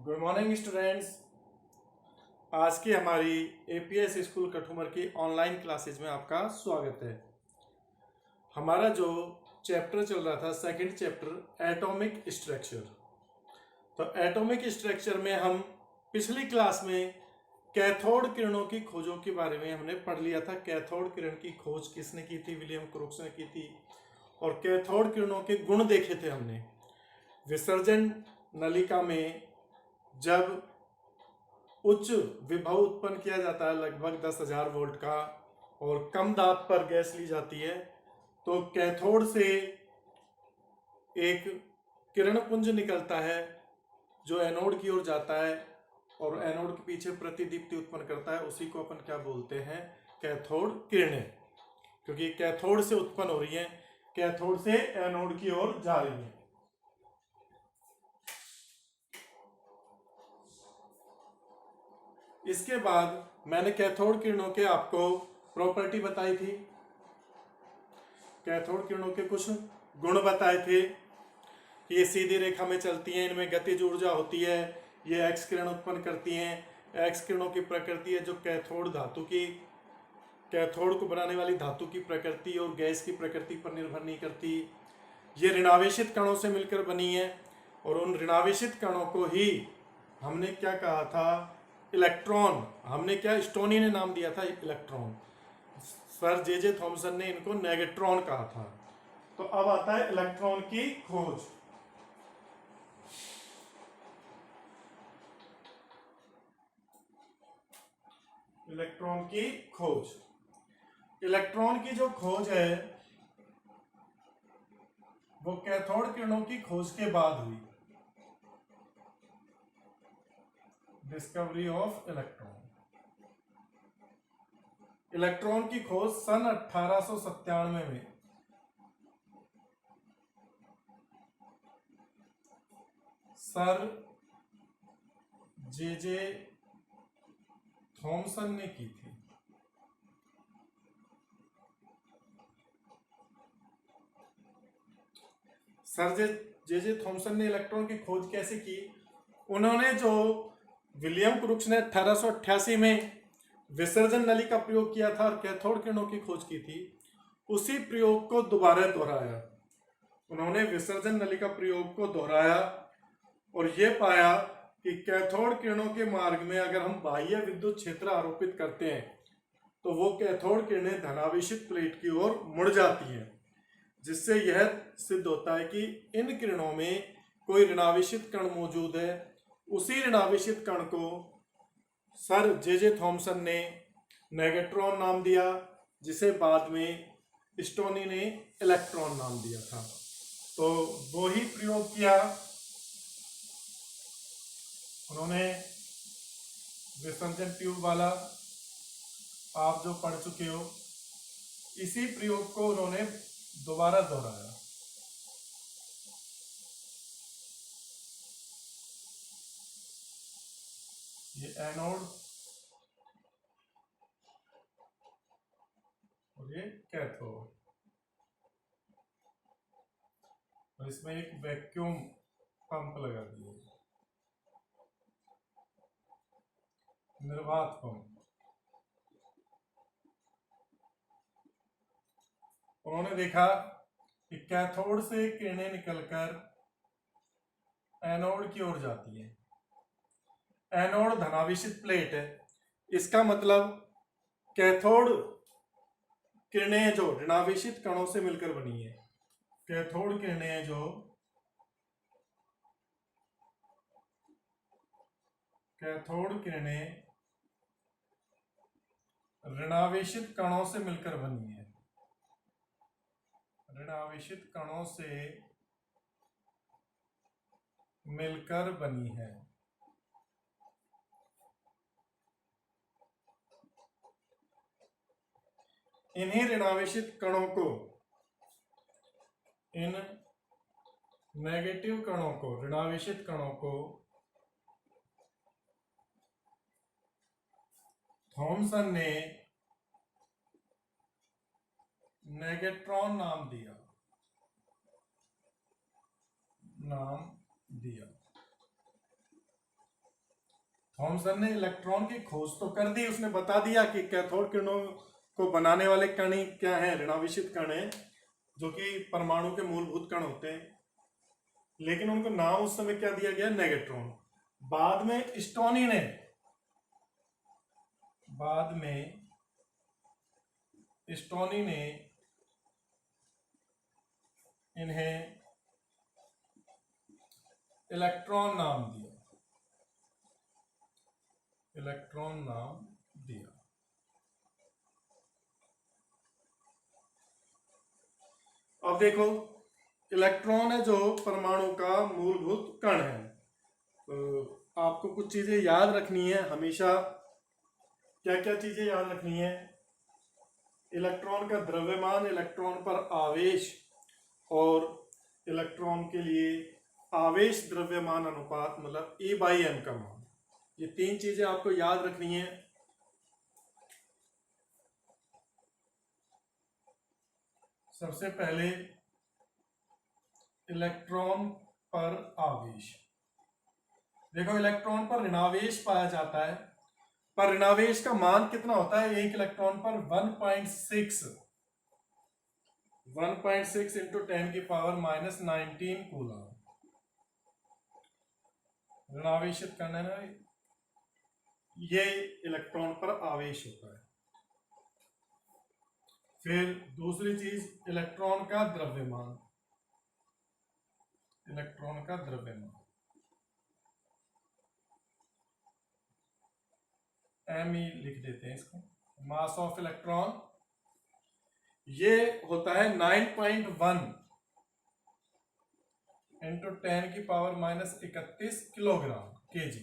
Good morning students. आज की हमारी एपीएस स्कूल कठुमर की ऑनलाइन क्लासेज में आपका स्वागत है। हमारा जो चैप्टर चल रहा था सेकंड चैप्टर एटॉमिक स्ट्रक्चर। तो एटॉमिक स्ट्रक्चर में हम पिछली क्लास में कैथोड किरणों की खोजों के बारे में हमने पढ़ लिया था। कैथोड किरण की खोज किसने की थी? विलियम क्रूक्स ने की थी। और कैथोड किरणों के गुण देखे थे हमने। विसर्जन नलिका में जब उच्च विभव उत्पन्न किया जाता है लगभग 10,000 वोल्ट का और कम दाब पर गैस ली जाती है तो कैथोड से एक किरण पुंज निकलता है जो एनोड की ओर जाता है और एनोड के पीछे प्रतिदीप्ति उत्पन्न करता है। उसी को अपन क्या बोलते हैं? कैथोड किरणें। क्योंकि कैथोड से उत्पन्न हो रही है, कैथोड से एनोड की ओर जा रही है। इसके बाद मैंने कैथोड किरणों के आपको प्रॉपर्टी बताई थी। कैथोड किरणों के कुछ गुण बताए थे। ये सीधी रेखा में चलती हैं, इनमें गतिज ऊर्जा होती है, ये एक्स किरण उत्पन्न करती हैं। एक्स किरणों की प्रकृति है जो कैथोड धातु की, कैथोड को बनाने वाली धातु की प्रकृति और गैस की प्रकृति पर निर्भर नहीं करती। ये ऋणावेशित कणों से मिलकर बनी है और उन ऋणावेशित कणों को ही हमने क्या कहा था? इलेक्ट्रॉन। हमने क्या, स्टोनी ने नाम दिया था इलेक्ट्रॉन। सर जे थॉमसन ने इनको नेगेट्रॉन कहा था। तो अब आता है इलेक्ट्रॉन की खोज। इलेक्ट्रॉन की खोज, इलेक्ट्रॉन की जो खोज है वो कैथोड किरणों की खोज के बाद हुई। Discovery of electron. इलेक्ट्रॉन की खोज सन 1897 में सर जे थॉमसन ने की थी। सर जे थॉमसन ने इलेक्ट्रॉन की खोज कैसे की? उन्होंने जो विलियम क्रूक्स ने 1888 में विसर्जन नली का प्रयोग किया था और कैथोड किरणों की खोज की थी, उसी प्रयोग को दोबारा दोहराया। उन्होंने विसर्जन नली का प्रयोग को दोहराया और यह पाया कि कैथोड किरणों के मार्ग में अगर हम बाह्य विद्युत क्षेत्र आरोपित करते हैं तो वो कैथोड किरणें धनावेशित प्लेट की ओर मुड़ जाती हैं, जिससे यह सिद्ध होता है कि इन किरणों में कोई ऋणावेशित कण मौजूद है। उसी ऋणावेशित कण को सर जे थॉमसन ने नेगेट्रॉन नाम दिया, जिसे बाद में स्टोनी ने इलेक्ट्रॉन नाम दिया था। तो वो ही प्रयोग किया उन्होंने, विसर्जन ट्यूब वाला, आप जो पढ़ चुके हो। इसी प्रयोग को उन्होंने दोबारा दोहराया। ये एनोड और ये कैथोड, और इसमें एक वैक्यूम पंप लगा दिए, निर्वात पंप। उन्होंने देखा कि कैथोड से किरणें निकलकर एनोड की ओर जाती है। एनोड धनावेशित प्लेट है, इसका मतलब कैथोड किरणें जो ऋणावेशित कणों से मिलकर बनी है। कैथोड किरणें जो कैथोड किरणें ऋणावेशित कणों से मिलकर बनी है। ऋणावेशित कणों से मिलकर बनी है। इन्हीं ऋणावेशित कणों को, इन नेगेटिव कणों को, ऋणावेशित कणों को थॉमसन ने नेगेट्रॉन नाम दिया। थॉमसन ने इलेक्ट्रॉन की खोज तो कर दी, उसने बता दिया कि कैथोड किरणों को बनाने वाले कण ही क्या है, ऋणावेशित कण है, जो कि परमाणु के मूलभूत कण होते हैं, लेकिन उनको नाम उस समय क्या दिया गया, नेगेट्रॉन। बाद में स्टोनी ने इन्हें इलेक्ट्रॉन नाम दिया। अब देखो, इलेक्ट्रॉन है जो परमाणु का मूलभूत कण है, तो आपको कुछ चीजें याद रखनी है हमेशा। क्या क्या चीजें याद रखनी है, इलेक्ट्रॉन का द्रव्यमान, इलेक्ट्रॉन पर आवेश, और इलेक्ट्रॉन के लिए आवेश द्रव्यमान अनुपात, मतलब E/m का मान। ये तीन चीजें आपको याद रखनी है। सबसे पहले इलेक्ट्रॉन पर आवेश। देखो, इलेक्ट्रॉन पर ऋणावेश पाया जाता है, पर ऋणावेश का मान कितना होता है, एक इलेक्ट्रॉन पर 1.6 इंटू 10⁻⁻19 कूलम ऋणावेशित करना है ना, ये इलेक्ट्रॉन पर आवेश होता है। फिर दूसरी चीज, इलेक्ट्रॉन का द्रव्यमान, एम ई लिख देते हैं इसको, मास ऑफ इलेक्ट्रॉन, ये होता है 9.1 इंटू 10⁻31 किलोग्राम kg,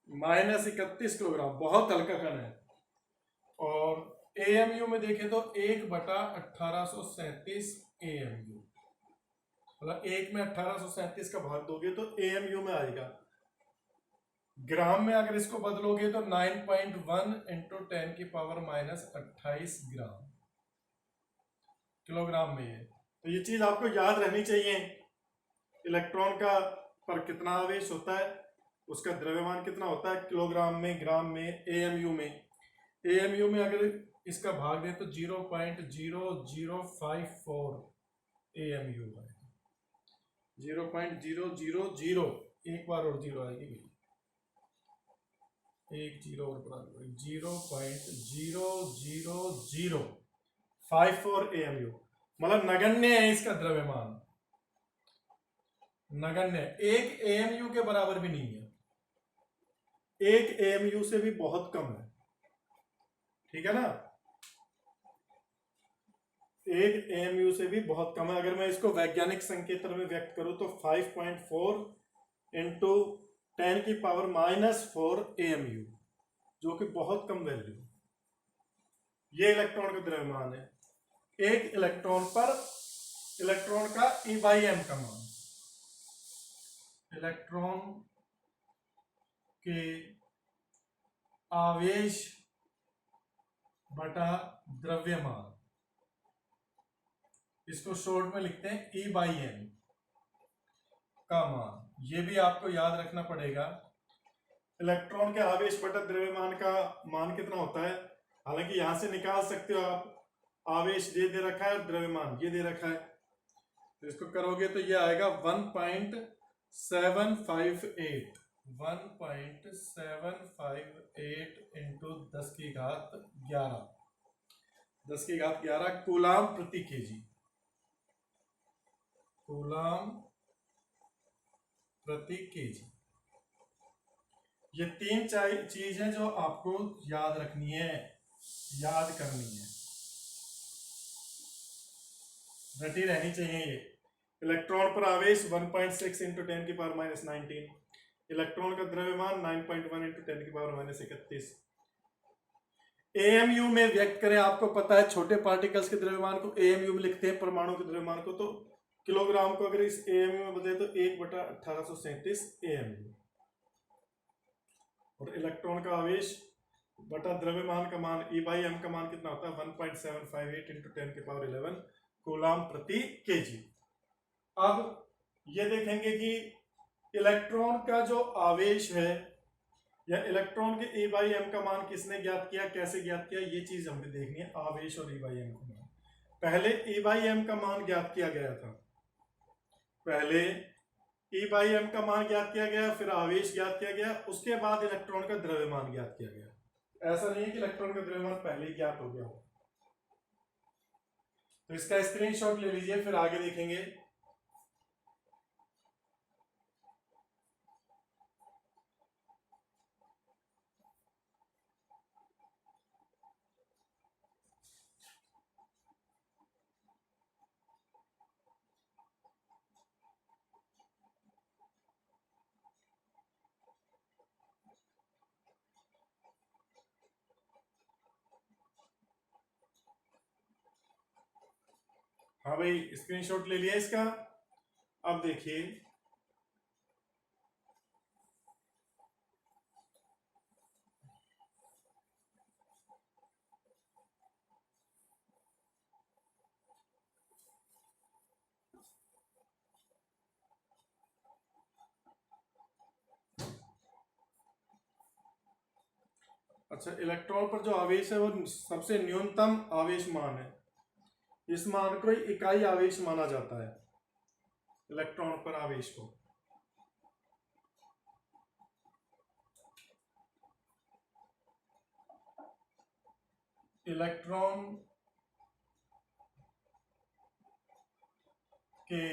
-31 किलोग्राम, बहुत हल्का कण है। और AMU में देखें तो 1/1837 AMU, मतलब 1 में 1837 का भाग दोगे तो AMU में आएगा। ग्राम में अगर इसको बदलोगे तो 9.1 इंटू 10⁻28 ग्राम, किलोग्राम में है। तो ये चीज आपको याद रहनी चाहिए, इलेक्ट्रॉन का पर कितना आवेश होता है, उसका द्रव्यमान कितना होता है किलोग्राम में, ग्राम में। AMU में अगर इसका भाग दें तो 0.0054 AMU है, 0.000, एक बार और जीरो आएगी, एक जीरो और बढ़ा, 0.00054 AMU, मतलब नगण्य है इसका द्रव्यमान, नगण्य, 1 AMU के बराबर भी नहीं है, 1 AMU से भी बहुत कम है, ठीक है ना, 1 AMU से भी बहुत कम है। अगर मैं इसको वैज्ञानिक संकेतन में व्यक्त करूं तो 5.4 इंटू 10⁻⁻4 AMU, जो कि बहुत कम वैल्यू। ये इलेक्ट्रॉन का द्रव्यमान है। एक इलेक्ट्रॉन पर इलेक्ट्रॉन का E/m का मान, इलेक्ट्रॉन के आवेश बटा द्रव्यमान, इसको शॉर्ट में लिखते हैं E/m का मान। ये भी आपको याद रखना पड़ेगा, इलेक्ट्रॉन के आवेश बटा द्रव्यमान का मान कितना होता है। हालांकि यहां से निकाल सकते हो आप, आवेश दे रखा है, द्रव्यमान ये दे रखा है, तो इसको करोगे तो ये आएगा 1.758 इंटू 10⁻11 कूलाम प्रति केजी, कूलाम प्रति केजी। ये तीन चीज है जो आपको याद रखनी है, याद करनी है, रटी रहनी चाहिए ये। इलेक्ट्रॉन पर आवेश 1.6 इंटू 10⁻⁻19, इलेक्ट्रॉन का द्रव्यमान 9.1 इंटू 10⁻⁻31। AMU में व्यक्त करें, आपको पता है छोटे पार्टिकल्स के द्रव्यमान को AMU में लिखते हैं, परमाणु के द्रव्यमान को, तो किलोग्राम को अगर इस AMU में बदले तो 1/1837 AMU। और इलेक्ट्रॉन का आवेश बटा द्रव्यमान का मान E/m का मान कितना होता है, 1.758 इंटू 10⁻11 कूलाम प्रति केजी। अब ये देखेंगे कि इलेक्ट्रॉन का जो आवेश है या इलेक्ट्रॉन के E बाई एम का मान किसने ज्ञात किया, कैसे ज्ञात किया, ये चीज हमें देखनी है। आवेश और E बाई एम का मान, पहले E बाई एम का मान ज्ञात किया गया था, पहले E बाई एम का मान ज्ञात किया गया, फिर आवेश ज्ञात किया गया, उसके बाद इलेक्ट्रॉन का द्रव्यमान ज्ञात किया गया। ऐसा नहीं है कि इलेक्ट्रॉन का द्रव्यमान पहले ही ज्ञात हो गया हो। तो इसका स्क्रीनशॉट ले लीजिए, फिर आगे देखेंगे। हाँ भाई, स्क्रीनशॉट ले लिया इसका। अब देखिए, अच्छा, इलेक्ट्रॉन पर जो आवेश है वो सबसे न्यूनतम आवेश मान है। इस मान को इकाई आवेश माना जाता है, इलेक्ट्रॉन पर आवेश को। इलेक्ट्रॉन के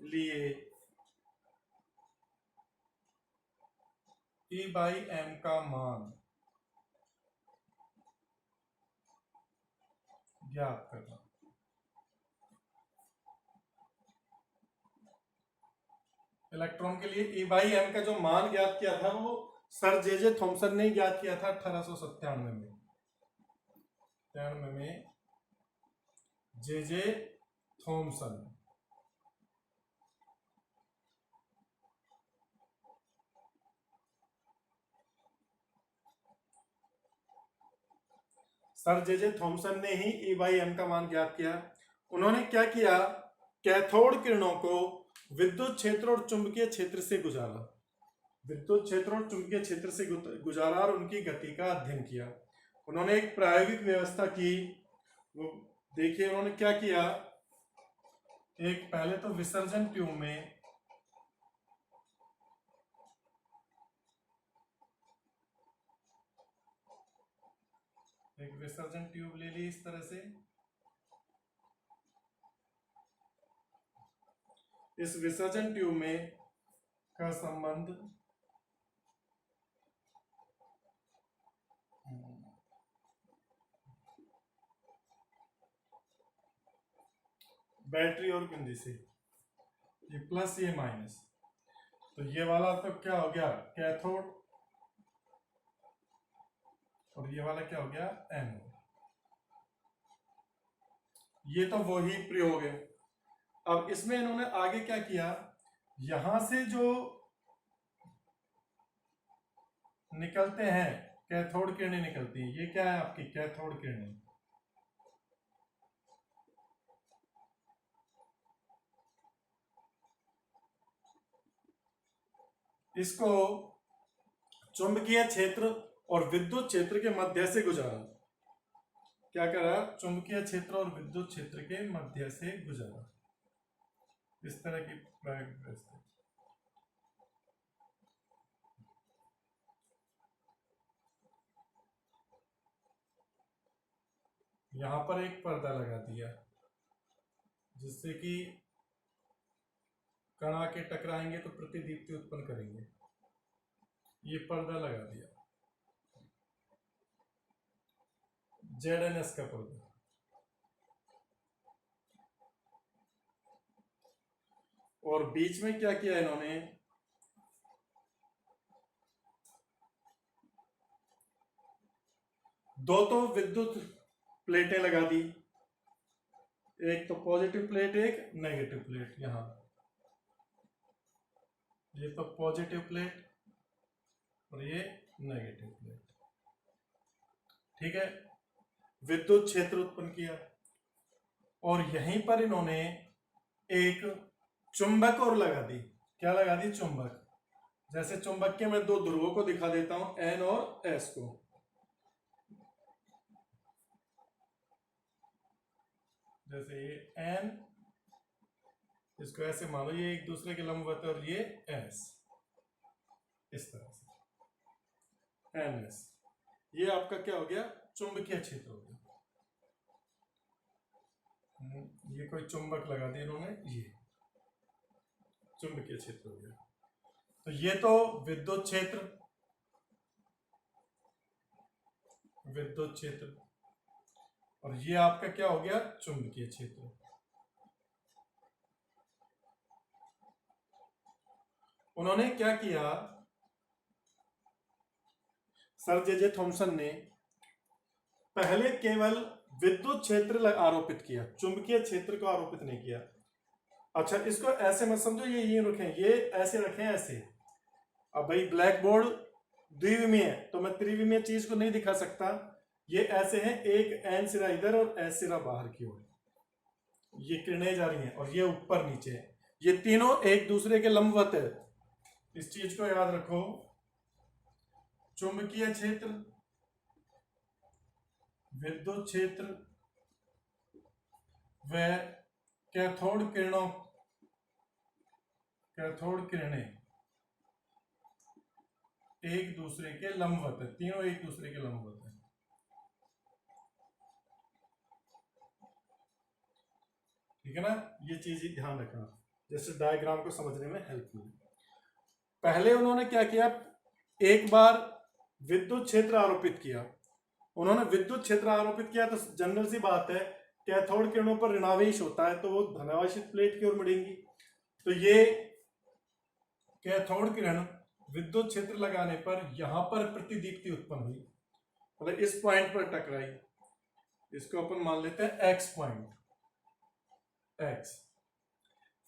लिए E बाई एम का मान ज्ञात करना। इलेक्ट्रॉन के लिए E बाई एम का जो मान ज्ञात किया था वो सर जे थॉमसन ने ज्ञात किया था 1897 में J Thomson. Sir J Thomson ने ही E बाई एम का मान ज्ञात किया। उन्होंने क्या किया, कैथोड किरणों को विद्युत क्षेत्र और चुंबकीय क्षेत्र से गुजारा, विद्युत क्षेत्र और चुंबकीय क्षेत्र से गुजारा और उनकी गति का अध्ययन किया। उन्होंने एक प्रायोगिक व्यवस्था की। वो देखिए उन्होंने क्या किया, एक पहले तो विसर्जन ट्यूब में एक विसर्जन ट्यूब ले ली इस तरह से। इस विसर्जन ट्यूब में का संबंध बैटरी और बिंदी से, ये प्लस ये माइनस, तो ये वाला तो क्या हो गया कैथोड, और ये वाला क्या हो गया एनोड। ये तो वही प्रयोग है। अब इसमें इन्होंने आगे क्या किया, यहां से जो निकलते हैं कैथोड किरणें निकलती हैं, ये क्या है आपकी कैथोड किरणें। इसको चुंबकीय क्षेत्र और विद्युत क्षेत्र के मध्य से गुजारा। क्या करा, चुंबकीय क्षेत्र और विद्युत क्षेत्र के मध्य से गुजारा। इस तरह की प्रायोगिक व्यवस्था। यहां पर एक पर्दा लगा दिया जिससे कि कण आके टकराएंगे तो प्रतिदीप्ति उत्पन्न करेंगे। ये पर्दा लगा दिया, ZNS का पर्दा। और बीच में क्या किया इन्होंने, दो तो विद्युत प्लेटें लगा दी, एक तो पॉजिटिव प्लेट एक नेगेटिव प्लेट। यहां ये तो पॉजिटिव प्लेट और ये नेगेटिव प्लेट, ठीक है। विद्युत क्षेत्र उत्पन्न किया और यहीं पर इन्होंने एक चुंबक और लगा दी, क्या लगा दी, चुंबक। जैसे चुंबक के मैं दो ध्रुवों को दिखा देता हूं, एन और एस को। जैसे ये एन, इसको ऐसे मानो ये एक दूसरे के लंबवत है, और ये एस, इस तरह से एन एस। ये आपका क्या हो गया, चुंबकीय क्षेत्र हो गया। ये कोई चुंबक लगा दिया इन्होंने, ये चुंबकीय क्षेत्र हो गया। तो ये तो विद्युत क्षेत्र, विद्युत क्षेत्र, और ये आपका क्या हो गया, चुंबकीय क्षेत्र। उन्होंने क्या किया, सर जे जे थॉमसन ने पहले केवल विद्युत क्षेत्र आरोपित किया, चुंबकीय क्षेत्र को आरोपित नहीं किया। अच्छा, इसको ऐसे मत समझो, ये रखें, ये ऐसे रखें, ऐसे। अब भाई ब्लैक बोर्ड द्विविमीय है, तो मैं त्रिविमीय चीज को नहीं दिखा सकता। ये ऐसे हैं, एक एन सिरा इधर और एस सिरा बाहर की ओर, ये किरणें जा रही हैं, और ये ऊपर नीचे है, ये तीनों एक दूसरे के लंबवत है। इस चीज को याद रखो, चुंबकीय क्षेत्र, विद्युत क्षेत्र व कैथोड किरणों, कैथोड किरणें एक दूसरे के लंबवत है, तीनों एक दूसरे के लंबवत है। ठीक है ना, ये चीज ही ध्यान रखना, जैसे डायग्राम को समझने में हेल्पफुल है। पहले उन्होंने क्या किया, एक बार विद्युत क्षेत्र आरोपित किया। उन्होंने विद्युत क्षेत्र आरोपित किया तो जनरल सी बात है, कैथोड किरणों पर ऋणावेश होता है, तो वो धनावेशित प्लेट की ओर मुड़ेंगी। तो ये कैथोड किरण विद्युत क्षेत्र लगाने पर यहां पर प्रतिदीप्ति उत्पन्न हुई, मतलब इस पॉइंट पर टकराई। इसको अपन मान लेते हैं एक्स पॉइंट, एक्स।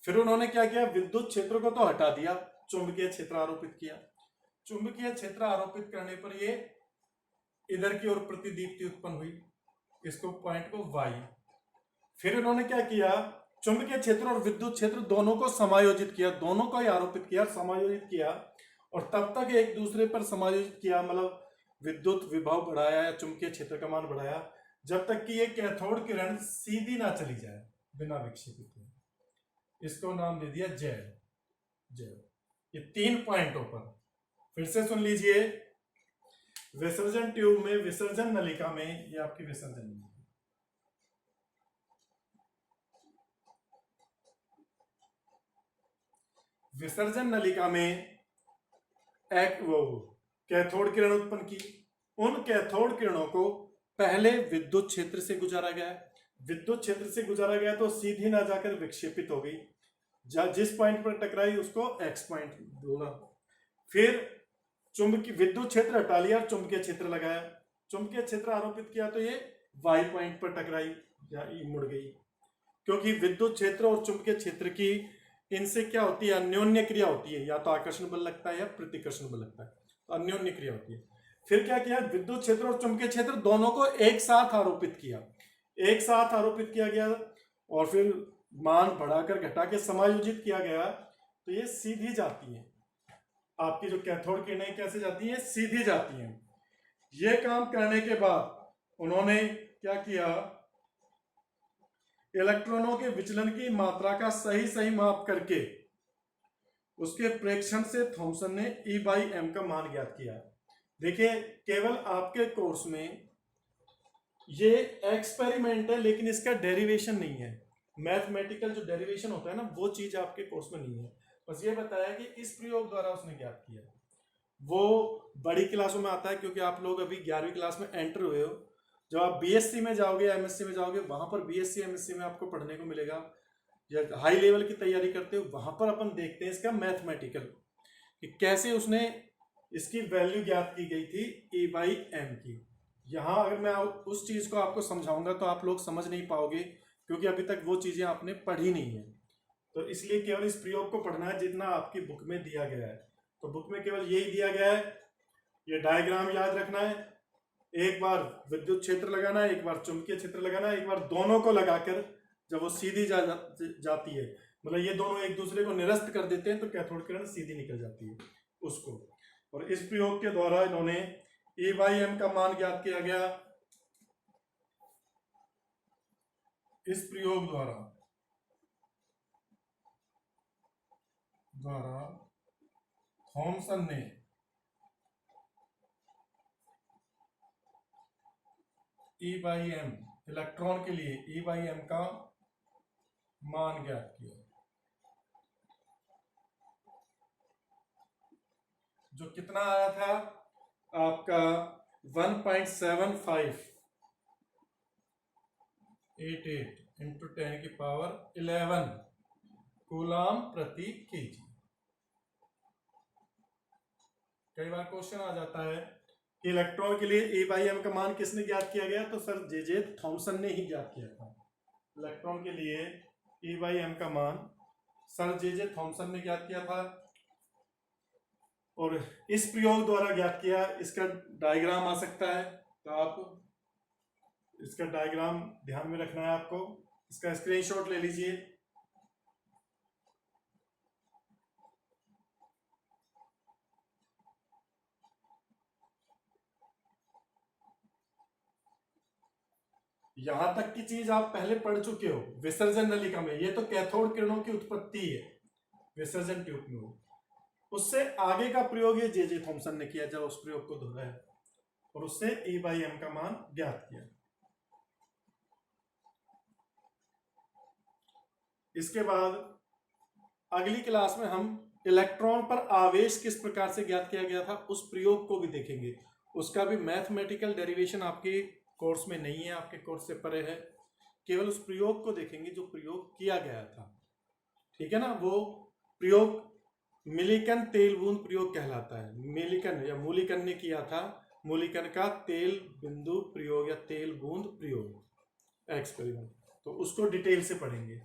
फिर उन्होंने क्या किया, विद्युत क्षेत्र को तो हटा दिया, चुंबकीय क्षेत्र आरोपित किया। चुंबकीय क्षेत्र आरोपित करने पर ये इधर की ओर प्रतिदीप्ति उत्पन्न हुई, इसको पॉइंट को वाई। फिर उन्होंने क्या किया, चुंबकीय क्षेत्र और विद्युत क्षेत्र दोनों को समायोजित किया, दोनों को ही आरोपित किया, समायोजित किया, और तब तक एक दूसरे पर समायोजित किया, मतलब विद्युत विभव बढ़ाया या चुंबकीय क्षेत्र का मान बढ़ाया, जब तक कि ये कैथोड किरण सीधी ना चली जाए बिना विक्षेपित हुए। इसको नाम दे दिया जेड, जेड। ये 3 पॉइंटों पर, फिर से सुन लीजिए, विसर्जन ट्यूब में, विसर्जन नलिका में, ये आपकी विसर्जन नलिका, विसर्जन नलिका में एक वो कैथोड किरण उत्पन्न की। उन कैथोड किरणों को पहले विद्युत क्षेत्र से गुजारा गया, विद्युत क्षेत्र से गुजारा गया तो सीधी ना जाकर विक्षेपित हो गई, जिस पॉइंट पर टकराई उसको एक्स पॉइंट बोला। फिर चुंबकीय विद्युत क्षेत्र हटा लिया, चुंबकीय क्षेत्र लगाया, चुंबकीय क्षेत्र आरोपित किया तो ये वाई पॉइंट पर टकराई या मुड़ गई, क्योंकि विद्युत क्षेत्र और चुंबकीय क्षेत्र की इनसे क्या होती है, अन्योन्य क्रिया होती है, या तो आकर्षण बल लगता है या प्रतिकर्षण बल लगता है, तो अन्योन्य क्रिया होती है। फिर क्या किया, विद्युत क्षेत्र और चुंबकीय क्षेत्र दोनों को एक साथ आरोपित किया, एक साथ आरोपित किया गया, और फिर मान बढ़ाकर घटा के समायोजित किया गया, तो ये सीधी जाती है। आपकी जो कैथोड किरणें कैसे जाती हैं, सीधी जाती हैं। ये काम करने के बाद उन्होंने क्या किया, इलेक्ट्रॉनों के विचलन की मात्रा का सही सही माप करके उसके प्रेक्षण से थॉमसन ने E/m का मान ज्ञात किया। देखिए, केवल आपके कोर्स में ये एक्सपेरिमेंट है, लेकिन इसका डेरिवेशन नहीं है, मैथमेटिकल जो डेरिवेशन होता है ना, वो चीज आपके कोर्स में नहीं है। बस ये बताया कि इस प्रयोग द्वारा उसने ज्ञात किया। वो बड़ी क्लासों में आता है, क्योंकि आप लोग अभी 11वीं क्लास में एंटर हुए हो। जब आप बीएससी में जाओगे, एमएससी में जाओगे, वहां पर बीएससी एमएससी में आपको पढ़ने को मिलेगा, या हाई लेवल की तैयारी करते हो, वहां पर अपन देखते हैं इसका मैथमेटिकल कि कैसे उसने इसकी वैल्यू ज्ञात की गई थी E/m की। यहाँ अगर मैं उस चीज को आपको समझाऊंगा तो आप लोग समझ नहीं पाओगे, क्योंकि अभी तक वो चीजें आपने पढ़ी नहीं है। तो इसलिए केवल इस प्रयोग को पढ़ना है जितना आपकी बुक में दिया गया है। तो बुक में केवल यही दिया गया है, ये डायग्राम याद रखना है, एक बार विद्युत क्षेत्र लगाना है, एक बार चुंबकीय क्षेत्र लगाना है, एक बार दोनों को लगाकर जब वो सीधी जाती है, मतलब ये दोनों एक दूसरे को निरस्त कर देते हैं तो कैथोड किरण सीधी निकल जाती है उसको। और इस प्रयोग के द्वारा इन्होंने E/m का मान ज्ञात किया गया। इस प्रयोग द्वारा थॉमसन ने E/m इलेक्ट्रॉन के लिए E/m का मान ज्ञात किया, जो कितना आया था आपका 1.7588 इंटू 10⁻11 कूलाम प्रति केजी। कई बार क्वेश्चन आ जाता है कि इलेक्ट्रॉन के लिए E/m का मान किसने ज्ञात किया गया, तो सर जे थॉमसन ने ही ज्ञात किया था। इलेक्ट्रॉन के लिए E/m का मान सर जे थॉमसन ने ज्ञात किया था और इस प्रयोग द्वारा ज्ञात किया। इसका डायग्राम आ सकता है, तो आप इसका डायग्राम ध्यान में रखना है आपको। इसका स्क्रीनशॉट ले लीजिए। यहां तक की चीज आप पहले पढ़ चुके हो विसर्जन नलिका में। ये तो कैथोड किरणों की उत्पत्ति है विसर्जन ट्यूब में। उससे आगे का प्रयोग ये जे थॉमसन ने किया, जब उस प्रयोग को दोहराया और उससे E/m का मान ज्ञात किया। इसके बाद अगली क्लास में हम इलेक्ट्रॉन पर आवेश किस प्रकार से ज्ञात किया गया था उस प्रयोग को भी देखेंगे। उसका भी मैथमेटिकल डेरिवेशन आपके कोर्स में नहीं है, आपके कोर्स से परे है। केवल उस प्रयोग को देखेंगे जो प्रयोग किया गया था, ठीक है ना। वो प्रयोग मिलिकन तेल बूंद प्रयोग कहलाता है। मिलिकन या मूलिकन ने किया था। मूलिकन का तेल बिंदु प्रयोग या तेल बूंद प्रयोग एक्सपेरिमेंट, तो उसको डिटेल से पढ़ेंगे।